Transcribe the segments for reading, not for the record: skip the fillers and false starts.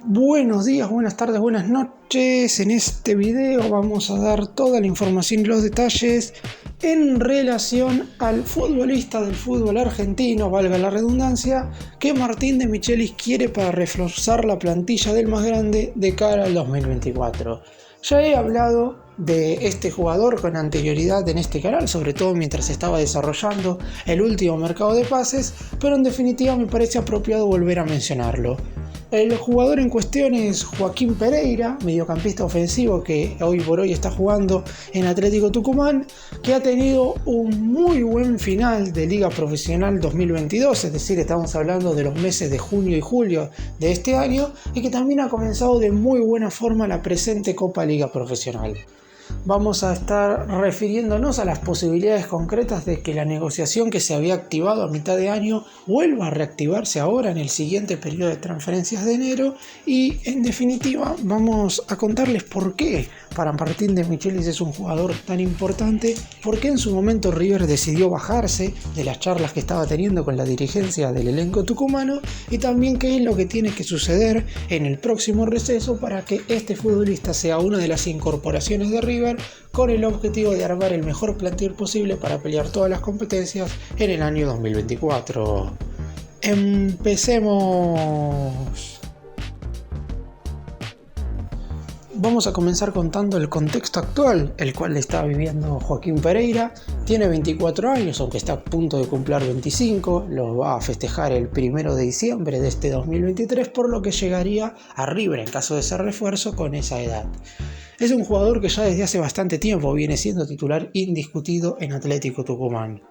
Buenos días, buenas tardes, buenas noches. En este video vamos a dar toda la información y los detalles en relación al futbolista del fútbol argentino, valga la redundancia, que Martín de Michelis quiere para reforzar la plantilla del más grande de cara al 2024. Ya he hablado de este jugador con anterioridad en este canal, sobre todo mientras estaba desarrollando el último mercado de pases, pero en definitiva me parece apropiado volver a mencionarlo. El jugador en cuestión es Joaquín Pereira, mediocampista ofensivo que hoy por hoy está jugando en Atlético Tucumán, que ha tenido un muy buen final de Liga Profesional 2022, es decir, estamos hablando de los meses de junio y julio de este año, y que también ha comenzado de muy buena forma la presente Copa Liga Profesional. Vamos a estar refiriéndonos a las posibilidades concretas de que la negociación que se había activado a mitad de año vuelva a reactivarse ahora en el siguiente periodo de transferencias de enero y en definitiva vamos a contarles por qué para Martín de Michelis es un jugador tan importante, por qué en su momento River decidió bajarse de las charlas que estaba teniendo con la dirigencia del elenco tucumano y también qué es lo que tiene que suceder en el próximo receso para que este futbolista sea una de las incorporaciones de River con el objetivo de armar el mejor plantel posible para pelear todas las competencias en el año 2024. Empecemos. Vamos a comenzar contando el contexto actual, el cual está viviendo Joaquín Pereira. Tiene 24 años, aunque está a punto de cumplir 25, lo va a festejar el 1 de diciembre de este 2023, por lo que llegaría a River en caso de ser refuerzo con esa edad. Es un jugador que ya desde hace bastante tiempo viene siendo titular indiscutido en Atlético Tucumán.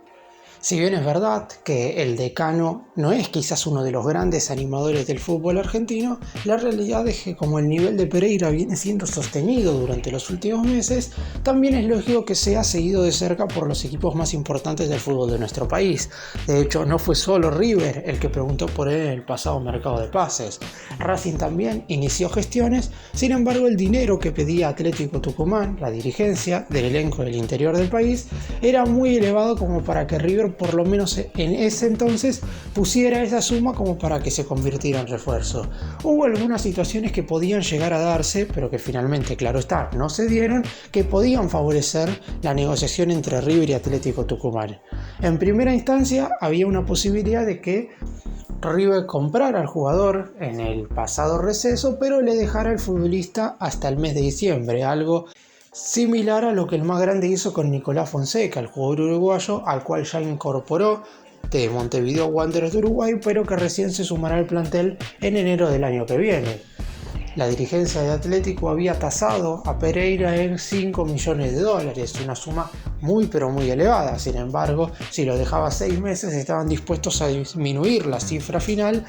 Si bien es verdad que el decano no es quizás uno de los grandes animadores del fútbol argentino, la realidad es que como el nivel de Pereira viene siendo sostenido durante los últimos meses, también es lógico que sea seguido de cerca por los equipos más importantes del fútbol de nuestro país. De hecho, no fue solo River el que preguntó por él en el pasado mercado de pases. Racing también inició gestiones, sin embargo el dinero que pedía Atlético Tucumán, la dirigencia del elenco del interior del país, era muy elevado como para que River por lo menos en ese entonces pusiera esa suma como para que se convirtiera en refuerzo. Hubo algunas situaciones que podían llegar a darse, pero que finalmente, claro está, no se dieron, que podían favorecer la negociación entre River y Atlético Tucumán. En primera instancia había una posibilidad de que River comprara al jugador en el pasado receso, pero le dejara al futbolista hasta el mes de diciembre, algo similar a lo que el más grande hizo con Nicolás Fonseca, el jugador uruguayo al cual ya incorporó de Montevideo Wanderers de Uruguay, pero que recién se sumará al plantel en enero del año que viene. La dirigencia de Atlético había tasado a Pereira en $5 millones, una suma muy pero muy elevada. Sin embargo, si lo dejaba 6 meses estaban dispuestos a disminuir la cifra final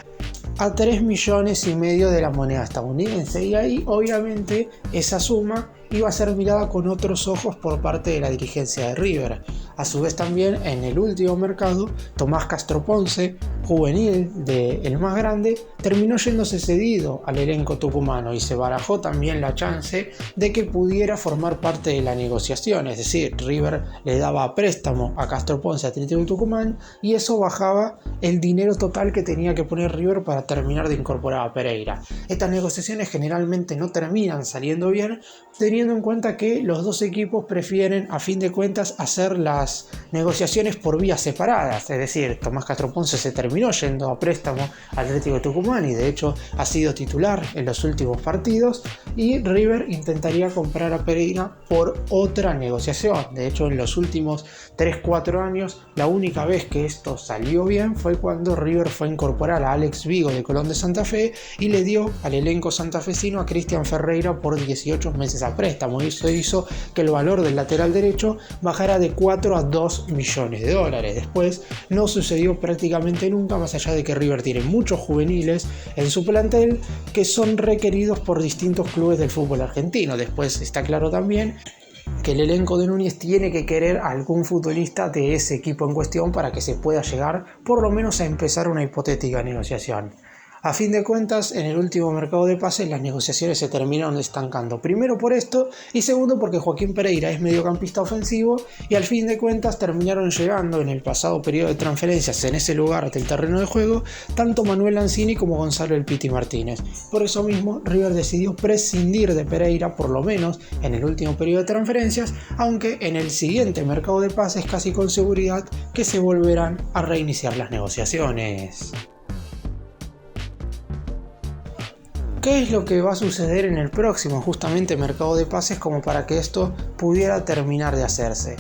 a 3,5 millones de la moneda estadounidense, y ahí obviamente esa suma iba a ser mirada con otros ojos por parte de la dirigencia de River. A su vez también en el último mercado, Tomás Castro Ponce, juvenil de el más grande, terminó yéndose cedido al elenco tucumano y se barajó también la chance de que pudiera formar parte de la negociación, es decir, River le daba a préstamo a Castro Ponce a Atlético Tucumán y eso bajaba el dinero total que tenía que poner River para terminar de incorporar a Pereira. Estas negociaciones generalmente no terminan saliendo bien, teniendo en cuenta que los dos equipos prefieren a fin de cuentas hacer las negociaciones por vías separadas, es decir, Tomás Castro Ponce se terminó yendo a préstamo al Atlético Tucumán y de hecho ha sido titular en los últimos partidos, y River intentaría comprar a Pereira por otra negociación. De hecho, en los últimos 3-4 años la única vez que esto salió bien fue cuando River fue a incorporar a Alex Vigo de Colón de Santa Fe y le dio al elenco santafesino a Cristian Ferreira por 18 meses a préstamo, y eso hizo que el valor del lateral derecho bajara de 4 a 2 millones de dólares. Después no sucedió prácticamente nunca, más allá de que River tiene muchos juveniles en su plantel que son requeridos por distintos clubes del fútbol argentino. Después está claro también que el elenco de Núñez tiene que querer a algún futbolista de ese equipo en cuestión para que se pueda llegar por lo menos a empezar una hipotética negociación. A fin de cuentas, en el último mercado de pases las negociaciones se terminaron estancando. Primero por esto y segundo porque Joaquín Pereira es mediocampista ofensivo y al fin de cuentas terminaron llegando en el pasado periodo de transferencias en ese lugar del terreno de juego tanto Manuel Lanzini como Gonzalo El Piti Martínez. Por eso mismo River decidió prescindir de Pereira por lo menos en el último periodo de transferencias, aunque en el siguiente mercado de pases casi con seguridad que se volverán a reiniciar las negociaciones. ¿Qué es lo que va a suceder en el próximo justamente mercado de pases como para que esto pudiera terminar de hacerse?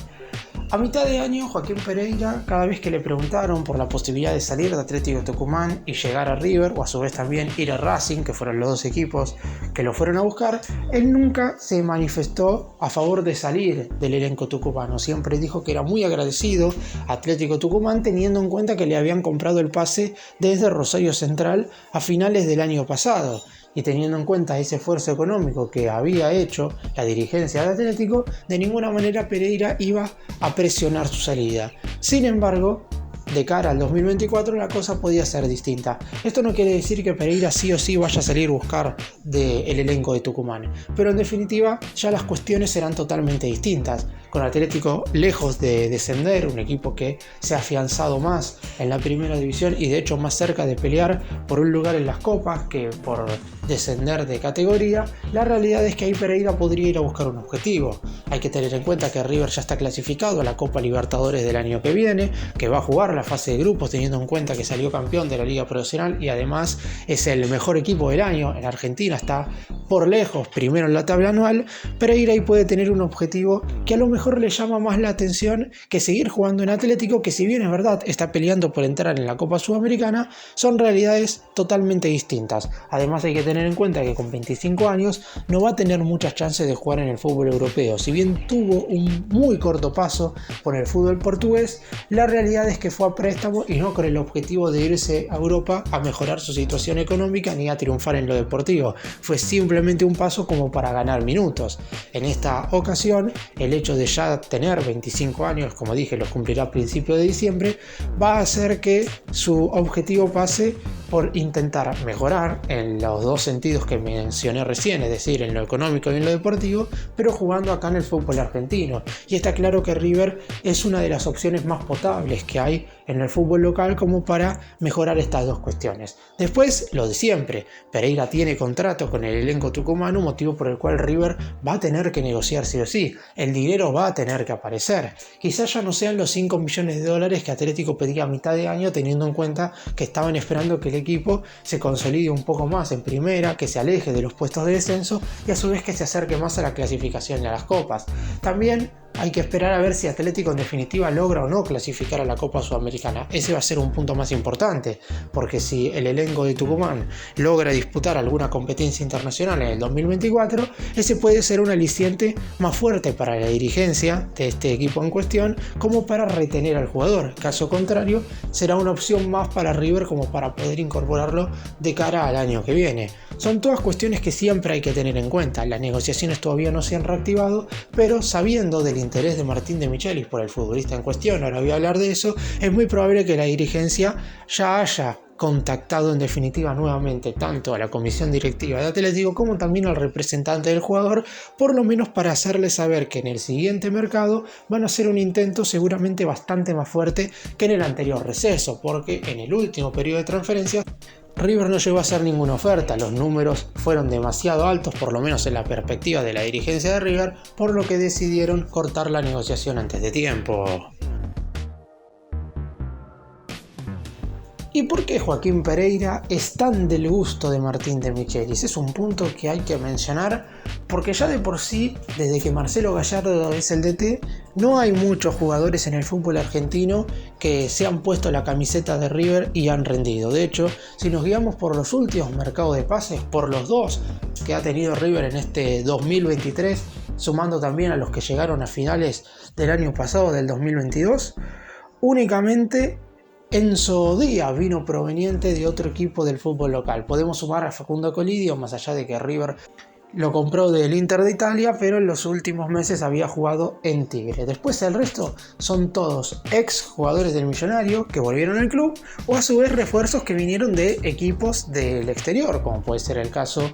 A mitad de año, Joaquín Pereira, cada vez que le preguntaron por la posibilidad de salir de Atlético Tucumán y llegar a River, o a su vez también ir a Racing, que fueron los dos equipos que lo fueron a buscar, él nunca se manifestó a favor de salir del elenco tucumano. Siempre dijo que era muy agradecido a Atlético Tucumán, teniendo en cuenta que le habían comprado el pase desde Rosario Central a finales del año pasado. Y teniendo en cuenta ese esfuerzo económico que había hecho la dirigencia de Atlético, de ninguna manera Pereira iba a presionar su salida. Sin embargo, de cara al 2024 la cosa podía ser distinta. Esto no quiere decir que Pereira sí o sí vaya a salir a buscar del elenco de Tucumán, pero en definitiva ya las cuestiones serán totalmente distintas. Con Atlético lejos de descender, un equipo que se ha afianzado más en la primera división y de hecho más cerca de pelear por un lugar en las copas que por descender de categoría, la realidad es que ahí Pereira podría ir a buscar un objetivo. Hay que tener en cuenta que River ya está clasificado a la Copa Libertadores del año que viene, que va a jugar la fase de grupos teniendo en cuenta que salió campeón de la Liga Profesional y además es el mejor equipo del año. En Argentina está por lejos primero en la tabla anual. Pereira ahí puede tener un objetivo que a lo mejor le llama más la atención que seguir jugando en Atlético, que si bien es verdad está peleando por entrar en la Copa Sudamericana, son realidades totalmente distintas. Además hay que tener en cuenta que con 25 años no va a tener muchas chances de jugar en el fútbol europeo. Si bien tuvo un muy corto paso por el fútbol portugués, la realidad es que fue a préstamo y no con el objetivo de irse a Europa a mejorar su situación económica ni a triunfar en lo deportivo. Fue simplemente un paso como para ganar minutos. En esta ocasión, el hecho de ya tener 25 años, como dije, los cumplirá a principios de diciembre, va a hacer que su objetivo pase por intentar mejorar en los dos sentidos que mencioné recién, es decir, en lo económico y en lo deportivo, pero jugando acá en el fútbol argentino. Y está claro que River es una de las opciones más potables que hay en el fútbol local como para mejorar estas dos cuestiones. Después, lo de siempre, Pereira tiene contrato con el elenco tucumano, motivo por el cual River va a tener que negociar sí o sí. El dinero va a tener que aparecer. Quizás ya no sean los 5 millones de dólares que Atlético pedía a mitad de año, teniendo en cuenta que estaban esperando que el equipo se consolide un poco más en primera, que se aleje de los puestos de descenso y a su vez que se acerque más a la clasificación y a las copas. También hay que esperar a ver si Atlético en definitiva logra o no clasificar a la Copa Sudamericana. Ese va a ser un punto más importante, porque si el elenco de Tucumán logra disputar alguna competencia internacional en el 2024, ese puede ser un aliciente más fuerte para la dirigencia de este equipo en cuestión, como para retener al jugador. Caso contrario, será una opción más para River como para poder incorporarlo de cara al año que viene. Son todas cuestiones que siempre hay que tener en cuenta. Las negociaciones todavía no se han reactivado, pero sabiendo del interés de Martín de Michelis por el futbolista en cuestión, ahora voy a hablar de eso, es muy probable que la dirigencia ya haya contactado en definitiva nuevamente tanto a la comisión directiva de Atlético como también al representante del jugador, por lo menos para hacerle saber que en el siguiente mercado van a hacer un intento seguramente bastante más fuerte que en el anterior receso, porque en el último periodo de transferencias River no llegó a hacer ninguna oferta, los números fueron demasiado altos, por lo menos en la perspectiva de la dirigencia de River, por lo que decidieron cortar la negociación antes de tiempo. ¿Y por qué Joaquín Pereira es tan del gusto de Martín de Michelis? Es un punto que hay que mencionar porque ya de por sí, desde que Marcelo Gallardo es el DT, no hay muchos jugadores en el fútbol argentino que se han puesto la camiseta de River y han rendido. De hecho, si nos guiamos por los últimos mercados de pases, por los dos que ha tenido River en este 2023, sumando también a los que llegaron a finales del año pasado, del 2022, únicamente Enzo Díaz vino proveniente de otro equipo del fútbol local. Podemos sumar a Facundo Colidio, más allá de que River lo compró del Inter de Italia, pero en los últimos meses había jugado en Tigre. Después el resto son todos ex jugadores del Millonario que volvieron al club, o a su vez refuerzos que vinieron de equipos del exterior, como puede ser el caso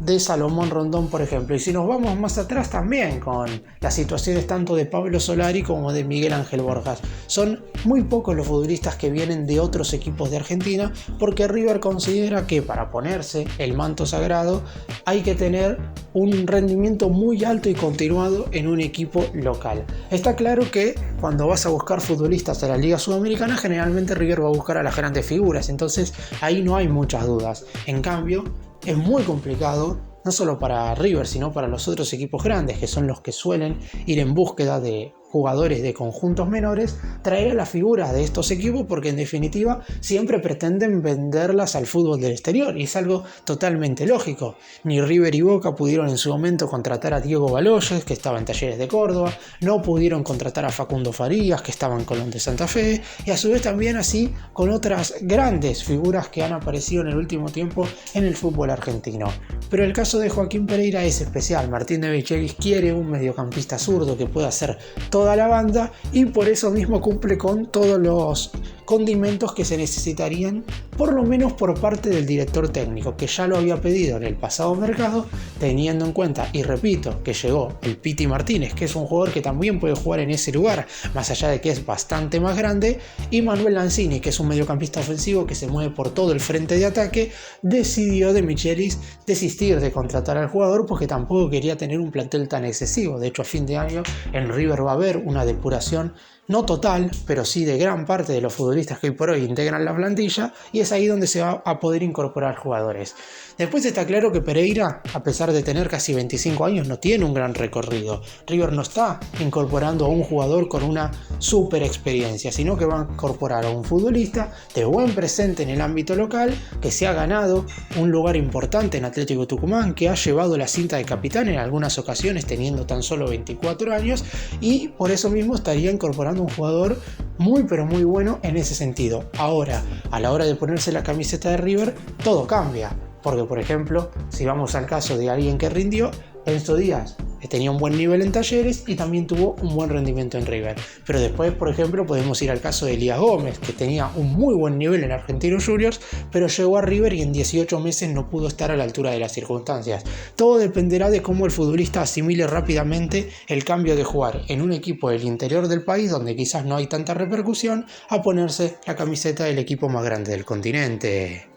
de Salomón Rondón, por ejemplo. Y si nos vamos más atrás también con las situaciones tanto de Pablo Solari como de Miguel Ángel Borjas. Son muy pocos los futbolistas que vienen de otros equipos de Argentina, porque River considera que para ponerse el manto sagrado hay que tener un rendimiento muy alto y continuado en un equipo local. Está claro que cuando vas a buscar futbolistas a la Liga Sudamericana, generalmente River va a buscar a las grandes figuras, entonces ahí no hay muchas dudas. En cambio, es muy complicado, no solo para River, sino para los otros equipos grandes, que son los que suelen ir en búsqueda de jugadores de conjuntos menores, traer a las figuras de estos equipos, porque en definitiva siempre pretenden venderlas al fútbol del exterior, y es algo totalmente lógico. Ni River y Boca pudieron en su momento contratar a Diego Baloyes, que estaba en Talleres de Córdoba, no pudieron contratar a Facundo Farías, que estaba en Colón de Santa Fe, y a su vez también así con otras grandes figuras que han aparecido en el último tiempo en el fútbol argentino. Pero el caso de Joaquín Pereira es especial. Martín de Michelis quiere un mediocampista zurdo que pueda hacer toda la banda, y por eso mismo cumple con todos los condimentos que se necesitarían, por lo menos por parte del director técnico, que ya lo había pedido en el pasado mercado, teniendo en cuenta, y repito, que llegó el Piti Martínez, que es un jugador que también puede jugar en ese lugar, más allá de que es bastante más grande, y Manuel Lanzini, que es un mediocampista ofensivo que se mueve por todo el frente de ataque. Decidió de Michelis desistir de contratar al jugador porque tampoco quería tener un plantel tan excesivo. De hecho, a fin de año en River va a haber una depuración, no total, pero sí de gran parte de los futbolistas que hoy por hoy integran la plantilla, y es ahí donde se va a poder incorporar jugadores. Después está claro que Pereira, a pesar de tener casi 25 años, no tiene un gran recorrido. River no está incorporando a un jugador con una super experiencia, sino que va a incorporar a un futbolista de buen presente en el ámbito local, que se ha ganado un lugar importante en Atlético Tucumán, que ha llevado la cinta de capitán en algunas ocasiones teniendo tan solo 24 años, y por eso mismo estaría incorporando un jugador muy pero muy bueno en ese sentido. Ahora, a la hora de ponerse la camiseta de River, todo cambia. Porque, por ejemplo, si vamos al caso de alguien que rindió, Enzo Díaz tenía un buen nivel en Talleres y también tuvo un buen rendimiento en River. Pero después, por ejemplo, podemos ir al caso de Elías Gómez, que tenía un muy buen nivel en Argentinos Juniors, pero llegó a River y en 18 meses no pudo estar a la altura de las circunstancias. Todo dependerá de cómo el futbolista asimile rápidamente el cambio de jugar en un equipo del interior del país, donde quizás no hay tanta repercusión, a ponerse la camiseta del equipo más grande del continente.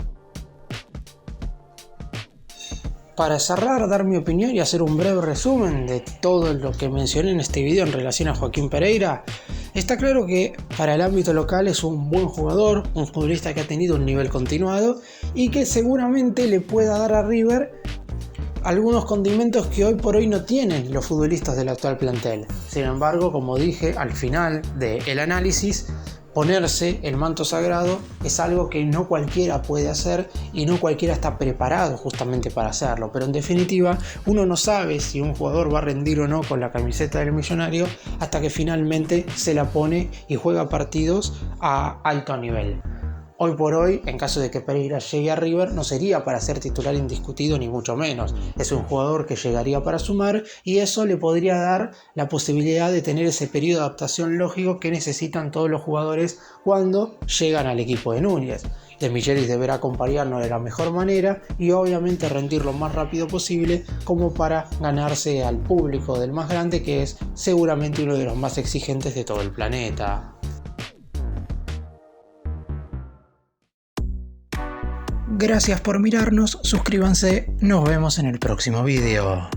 Para cerrar, dar mi opinión y hacer un breve resumen de todo lo que mencioné en este video en relación a Joaquín Pereira, está claro que para el ámbito local es un buen jugador, un futbolista que ha tenido un nivel continuado y que seguramente le pueda dar a River algunos condimentos que hoy por hoy no tienen los futbolistas del actual plantel. Sin embargo, como dije al final del análisis, ponerse el manto sagrado es algo que no cualquiera puede hacer y no cualquiera está preparado justamente para hacerlo. Pero en definitiva, uno no sabe si un jugador va a rendir o no con la camiseta del Millonario hasta que finalmente se la pone y juega partidos a alto nivel. Hoy por hoy, en caso de que Pereira llegue a River, no sería para ser titular indiscutido ni mucho menos. Es un jugador que llegaría para sumar y eso le podría dar la posibilidad de tener ese periodo de adaptación lógico que necesitan todos los jugadores cuando llegan al equipo de Núñez. De Michelis deberá acompañarnos de la mejor manera y obviamente rendir lo más rápido posible como para ganarse al público del más grande, que es seguramente uno de los más exigentes de todo el planeta. Gracias por mirarnos, suscríbanse, nos vemos en el próximo video.